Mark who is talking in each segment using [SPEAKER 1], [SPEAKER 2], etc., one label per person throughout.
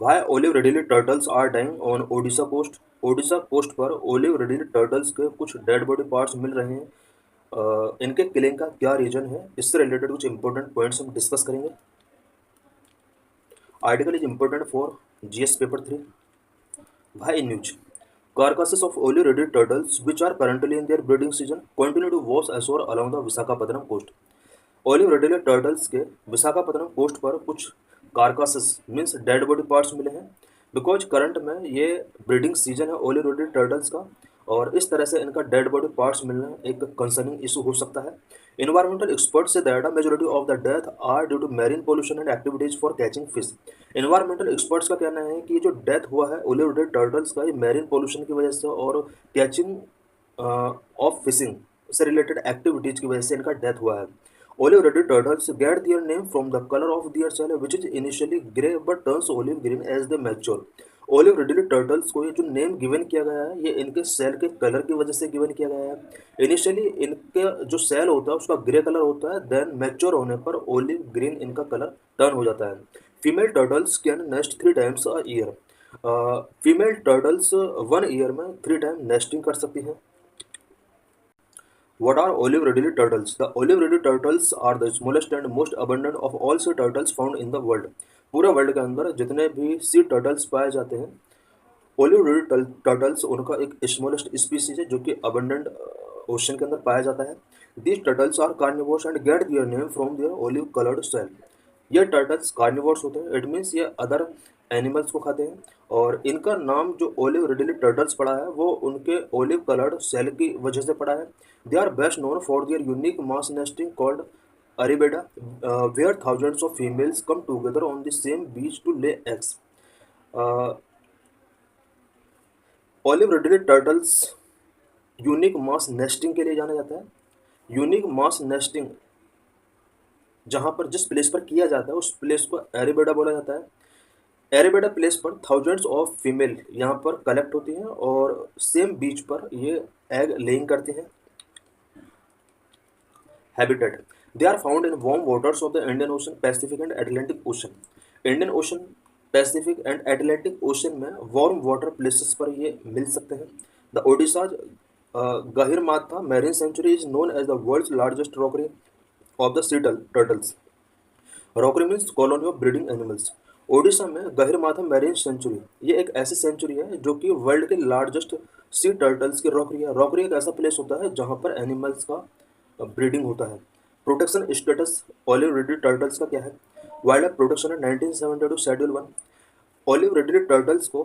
[SPEAKER 1] भाई olive ridley turtles are dying on Odisha coast. Odisha coast पर olive ridley turtles के कुछ डेड बॉडी पार्ट्स मिल रहे हैं। इनके किलिंग का क्या रीजन है, इससे रिलेटेड कुछ इंपॉर्टेंट पॉइंट्स हम डिस्कस करेंगे। Article is important for GS paper 3। भाई news carcasses of olive-redded turtles, which are currently in their breeding season, continue to wash ashore along the Visakhapatnam coast। Olive ridley turtles के Visakhapatnam coast पर कुछ कारकासेस means dead body parts मिले हैं। Because current में ये breeding season है olive ridley turtles का, और इस तरह से इनका डेड बॉडी पार्ट्स मिलना एक कंसर्निंग इशू हो सकता है। इन्वायरमेंटल एक्सपर्ट्स से that majority of the death are due to marine pollution and activities for catching fish. Environmental experts का कहना है कि जो डेथ हुआ है ओलिव रिडले टर्टल्स का, ये मैरीन पोल्यूशन की वजह से और कैचिंग ऑफ फिशिंग से रिलेटेड एक्टिविटीज की वजह से इनका डेथ हुआ है। Olive redded turtles get their name from the color of their shell, which is initially grey but turns olive green as they mature। Olive redded turtles को ये जो नेम गिवन किया गया है, ये इनके सेल के कलर की वजह से गिवन किया गया है। इनिशियली इनके जो सेल होता है उसका ग्रे कलर होता है, देन मैच्योर होने पर ओलिव ग्रीन इनका कलर टर्न हो जाता है। Female turtles can nest 3 times a year. Female turtles 1 year में 3 टाइम नेस्टिंग कर सकती हैं। What are olive ridley turtles? The olive ridley turtles are the smallest and most abundant of all sea turtles found in the world। पूरे world के अंदर जितने भी सी turtles पाए जाते हैं, ओलिव रिडले टर्टल्स उनका एक स्मॉलेस्ट स्पीसीज है जो कि अबंडेंट ओशन के अंदर पाया जाता है। These turtles are carnivores and get their name from their olive coloured shell. ये टर्टल्स कार्निवोर्स होते हैं, इट मीन्स ये अदर एनिमल्स को खाते हैं, और इनका नाम जो ओलिव रिडले टर्टल्स पड़ा है वो उनके ओलिव कलर्ड सेल की वजह से पड़ा है। They are best known for their unique mass nesting called arribada, where thousands of females come together on the same beach to lay eggs. Olive ridley turtles unique mass nesting के लिए जाना जाता है। यूनिक मास नेस्टिंग जहाँ पर जिस place पर किया जाता है उस प्लेस को एरेबेडा बोला जाता है। एरेबेडा प्लेस पर थाउजेंड्स ऑफ फीमेल यहाँ पर कलेक्ट होती हैं और सेम बीच पर ये एग लेइंग करती हैं। Habitat they are found in warm waters of the Indian Ocean, Pacific and Atlantic Ocean. Indian Ocean, Pacific and Atlantic Ocean में वार्म वाटर प्लेसेस पर ये मिल सकते हैं। The Odisha Gahirmatha marine sanctuary is known as the world's largest rookery of the sea turtles. Rookery means colony of breeding animals. Odisha में Gahirmatha marine century ये एक ऐसी सेंचुरी है जो कि वर्ल्ड के लार्जेस्ट सी टर्टल्स की रॉकरी है। रॉकरी एक ऐसा प्लेस होता है जहाँ पर एनिमल्स का ब्रीडिंग होता है। Protection status olive ridley turtles का क्या है? वाइल्ड लाइफ प्रोटेक्शन है 1972 शेड्यूल 1। ओलिव रिडले टर्टल्स को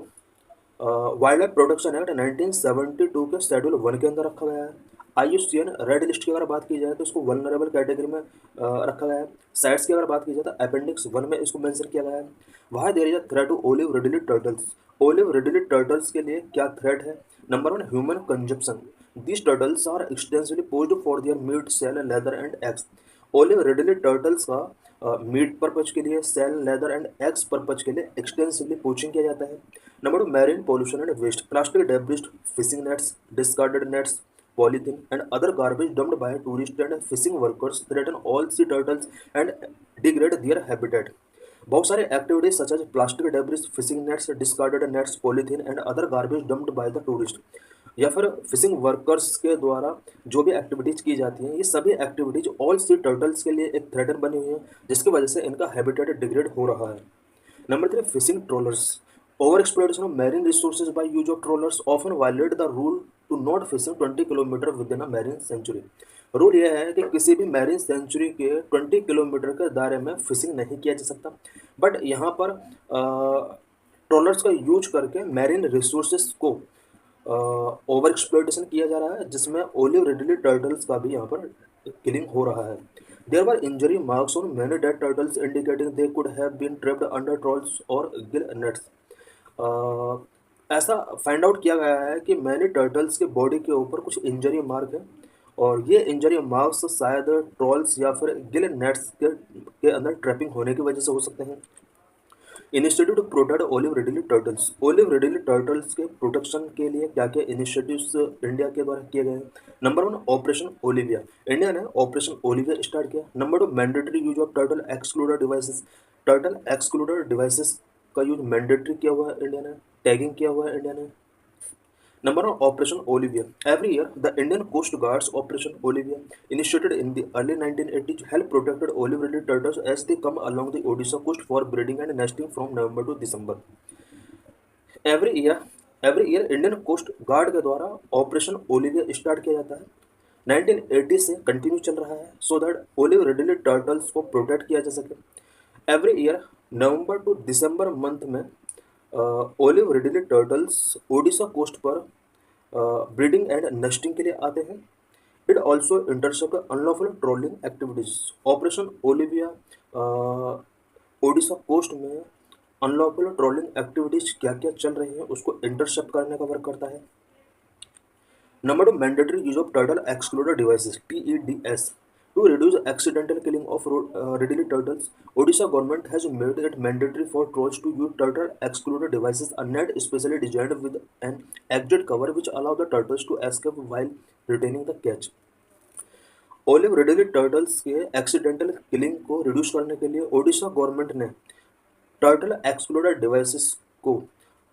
[SPEAKER 1] वाइल्ड लाइफ प्रोटेक्शन एक्ट 1972 के शेड्यूल 1 के अंदर रखा गया है। IUCN रेड लिस्ट की अगर बात की जाए तो इसको वल्नरेबल कैटेगरी में रखा गया है। साइट्स की अगर बात की जाए तो अपेंडिक्स 1 में इसको मेंशन किया गया है। वहाँ there is a threat to olive ridley turtles. Olive ridley turtles के लिए क्या थ्रेट है? Number 1, human consumption. These turtles are extensively poached for their meat, shell, leather and eggs. Olive ridley turtles का meat purpose के लिए, shell, leather and eggs purpose के लिए extensively poaching किया जाता है। Number 2, marine pollution and waste. Plastic debris, fishing nets, discarded nets, polythene and other garbage dumped by tourists and fishing workers threaten all sea turtles and degrade their habitat। बहुत सारे activities such as plastic debris, fishing nets, discarded nets, polythene and other garbage dumped by the tourist, या फिर fishing workers के द्वारा जो भी activities की जाती हैं, ये सभी एक्टिविटीज ऑल सी टर्टल्स के लिए एक थ्रेटन बनी हुई है, जिसकी वजह से इनका हैबिटेट डिग्रेड हो रहा है। Number 3, fishing trawlers. Over exploitation of marine resources by use of trawlers often violate the rule to not fishing 20 kilometre within a marine sanctuary. Rule यह है कि किसी भी मैरीन सेंचुरी के 20 किलोमीटर के दायरे में फिशिंग नहीं किया जा सकता। बट यहाँ पर ट्रोलर्स का यूज करके मैरीन रिसोर्सेज को ओवर एक्सप्लॉइटेशन किया जा रहा है, जिसमें ओलिव रिडले टर्टल्स का भी यहाँ पर किलिंग हो रहा है। There were injury marks on many dead turtles indicating they could have been trapped under trawls or gill nets। ऐसा फाइंड आउट किया गया है कि मैनी टर्टल्स के बॉडी के ऊपर कुछ इंजरी मार्क है, और ये इंजरी मार्क्स शायद ट्रॉल्स या फिर गिल नेट्स के अंदर ट्रैपिंग होने की वजह से हो सकते हैं। Initiative to protect olive ridley turtles. Olive ridley turtles के प्रोटेक्शन के लिए क्या क्या इनिशिएटिव्स इंडिया के द्वारा किए गए हैं? Number 1, operation Olivia. इंडिया ने ऑपरेशन ओलिविया स्टार्ट किया। Number 2, mandatory use of turtle excluder devices. Turtle excluder devices का यूज मैंडेटरी किया हुआ है इंडिया ने, टैगिंग किया हुआ है इंडिया ने। Number one, Operation Olivia. Every year, the Indian Coast Guard's Operation Olivia, initiated in the early 1980s, help protect olive-ridled turtles as they come along the Odisha coast for breeding and nesting from November to December. Every year Indian coast guard के द्वारा operation Olivia start किया जाता है। 1980 से continue चल रहा है so that olive ridley turtles को प्रोटेक्ट किया जा सके। Every year November to December month में olive ridley turtles Odisha coast पर ब्रीडिंग एंड नेस्टिंग के लिए आते हैं। It also intercept unlawful trawling activities. Operation Olivia Odisha coast में अनलॉफुल ट्रोलिंग एक्टिविटीज क्या क्या चल रही है उसको इंटरसेप्ट करने का वर्क करता है। Number two, mandatory use of turtle excluder devices TEDS to reduce accidental killing of readily turtles. Odisha government has made it mandatory for trolls to use turtle excluder devices, a net specially designed with an exit cover which allow the turtles to escape while retaining the catch. Olive ridley turtles के accidental killing को reduce करने के लिए Odisha government ने turtle excluder devices को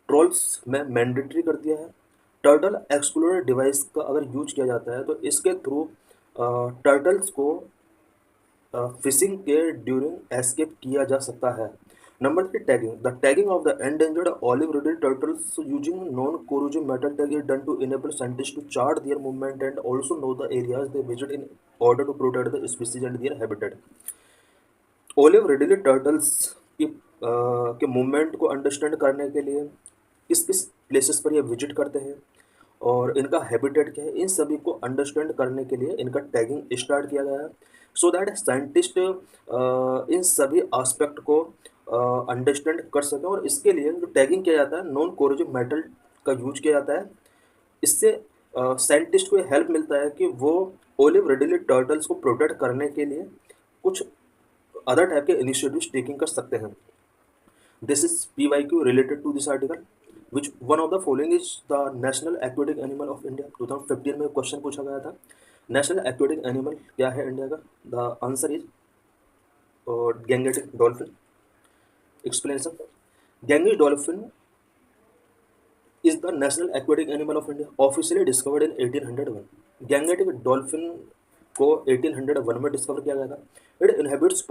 [SPEAKER 1] trawls में mandatory कर दिया है। टर्टल एक्सक्लूडर डिवाइस का अगर यूज किया जाता है तो इसके थ्रू टर्टल्स को फिशिंग के ड्यूरिंग एस्केप किया जा सकता है। Number 3, tagging. The tagging of the endangered olive ridley turtles using non corrosive metal tag is done to enable scientist to chart their movement and also know the areas they visit in order to protect the species and their habitat. Olive ridley turtles के movement को understand करने के लिए किस किस places पर ये visit करते हैं और इनका हैबिटेट क्या है, इन सभी को अंडरस्टैंड करने के लिए इनका टैगिंग स्टार्ट किया गया है सो दैट साइंटिस्ट इन सभी एस्पेक्ट को अंडरस्टैंड कर सकें। और इसके लिए जो टैगिंग किया जाता है नॉन कोरोजिव मेटल का यूज किया जाता है। इससे साइंटिस्ट को हेल्प मिलता है कि वो ओलिव रिडली टर्टल्स को प्रोटेक्ट करने के लिए कुछ अदर टाइप के इनिशिएटिव्स टेकिंग कर सकते हैं। This is PYQ related to this article. Which one of the following is the national aquatic animal of India. 2015 में क्वेश्चन पूछा गया था, नेशनल एक्वेटिक एनिमल क्या है इंडिया का। The answer is Gangetic dolphin. Explanation, Gangetic dolphin is the national aquatic animal of India, officially discovered in 1801। Gangetic dolphin को 1801 में discover किया गया था। It inhabits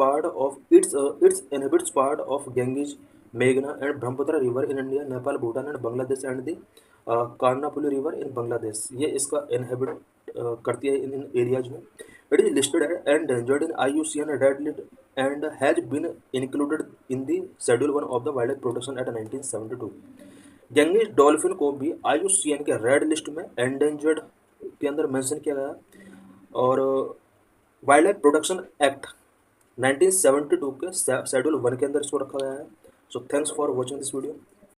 [SPEAKER 1] part of Ganges, मेघना and Brahmaputra river in India, Nepal, Bhutan and Bangladesh and the Karnaphuli river in Bangladesh. ये इसका inhabit करती है इन एरियाज में। It is listed and endangered in IUCN red list and has been included in the schedule 1 of the wildlife protection act 1972। Ganges dolphin को भी IUCN के red list में endangered के अंदर मेंशन किया गया और वाइल्ड लाइफ प्रोटेक्शन एक्ट 1972 के शेड्यूल 1 के अंदर इसको रखा गया है। So thanks for watching this video.